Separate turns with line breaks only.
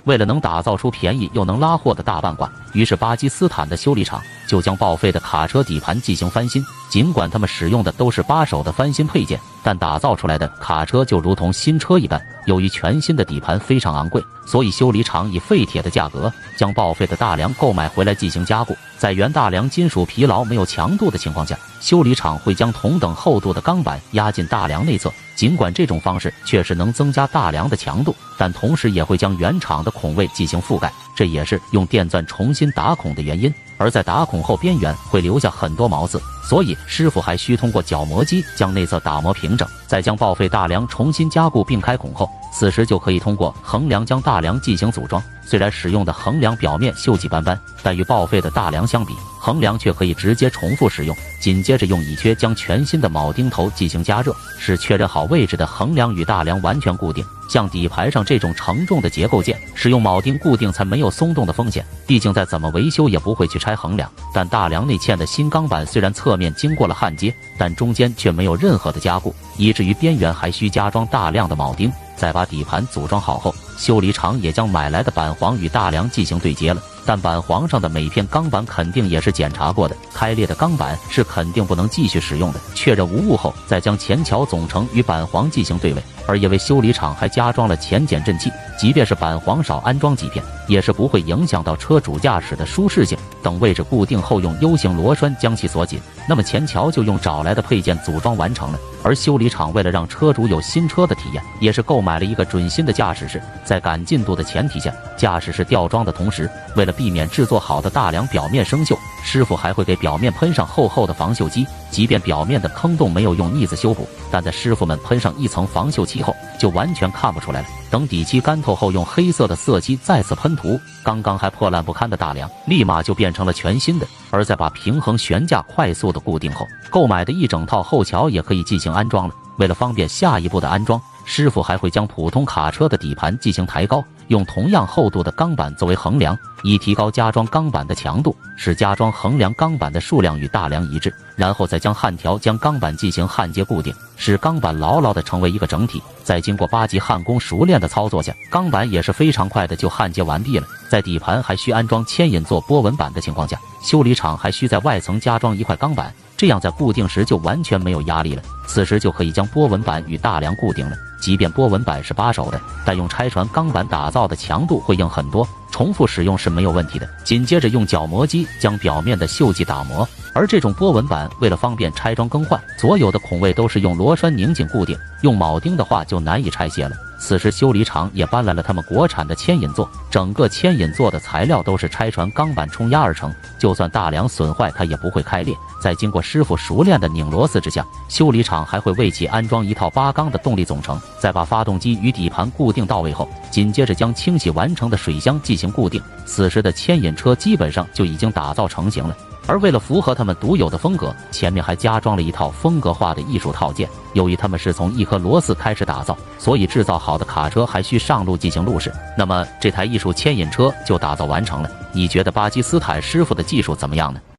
为了能打造出便宜又能拉货的大半挂，于是巴基斯坦的修理厂就将报废的卡车底盘进行翻新。尽管他们使用的都是8手的翻新配件，但打造出来的卡车就如同新车一般。由于全新的底盘非常昂贵，所以修理厂以废铁的价格将报废的大梁购买回来进行加固。在原大梁金属疲劳没有强度的情况下，修理厂会将同等厚度的钢板压进大梁内侧。尽管这种方式确实能增加大梁的强度，但同时也会将原厂的孔位进行覆盖，这也是用电钻重新打孔的原因。而在打孔后，边缘会留下很多毛刺，所以师傅还需通过角磨机将内侧打磨平整，再将报废大梁重新加固并开孔后，此时就可以通过横梁将大梁进行组装。虽然使用的横梁表面锈迹斑斑，但与报废的大梁相比，横梁却可以直接重复使用。紧接着用乙炔将全新的铆钉头进行加热，使确认好位置的横梁与大梁完全固定。像底盘上这种承重的结构件，使用铆钉固定才没有松动的风险，毕竟再怎么维修也不会去拆横梁。但大梁内嵌的新钢板虽然侧面经过了焊接，但中间却没有任何的加固，以至于边缘还需加装大量的铆钉。在把底盘组装好后，修理厂也将买来的板簧与大梁进行对接了。但板簧上的每片钢板肯定也是检查过的，开裂的钢板是肯定不能继续使用的。确认无误后，再将前桥总成与板簧进行对位。而因为修理厂还加装了前减震器，即便是板簧少安装几片，也是不会影响到车主驾驶的舒适性。等位置固定后，用 U 型螺栓将其锁紧，那么前桥就用找来的配件组装完成了。而修理厂为了让车主有新车的体验，也是购买了一个准新的驾驶室。在赶进度的前提下，驾驶室吊装的同时，为了避免制作好的大梁表面生锈，师傅还会给表面喷上厚厚的防锈剂。即便表面的坑洞没有用腻子修补，但在师傅们喷上一层防锈漆后，就完全看不出来了。等底漆干透后，用黑色的色漆再次喷涂，刚刚还破烂不堪的大梁立马就变成了全新的。而在把平衡悬架快速的固定后，购买的一整套后桥也可以进行安装了。为了方便下一步的安装，师傅还会将普通卡车的底盘进行抬高，用同样厚度的钢板作为横梁，以提高加装钢板的强度，使加装横梁钢板的数量与大梁一致。然后再将焊条将钢板进行焊接固定，使钢板牢牢地成为一个整体。在经过8级焊工熟练的操作下，钢板也是非常快的就焊接完毕了。在底盘还需安装牵引座波纹板的情况下，修理厂还需在外层加装一块钢板，这样在固定时就完全没有压力了。此时就可以将波纹板与大梁固定了。即便波纹板是8手的，但用拆船钢板打造的强度会硬很多，重复使用是没有问题的。紧接着用角磨机将表面的锈迹打磨，而这种波纹板为了方便拆装更换，所有的孔位都是用螺栓拧紧固定，用铆钉的话就难以拆卸了。此时修理厂也搬来了他们国产的牵引座，整个牵引座的材料都是拆船钢板冲压而成，就算大梁损坏它也不会开裂。在经过师傅熟练的拧螺丝之下，修理厂还会为其安装一套8缸的动力总成。在把发动机与底盘固定到位后，紧接着将清洗完成的水箱进行固定。此时的牵引车基本上就已经打造成型了。而为了符合他们独有的风格，前面还加装了一套风格化的艺术套件。由于他们是从一颗螺丝开始打造，所以制造好的卡车还需上路进行路试。那么这台艺术牵引车就打造完成了。你觉得巴基斯坦师傅的技术怎么样呢？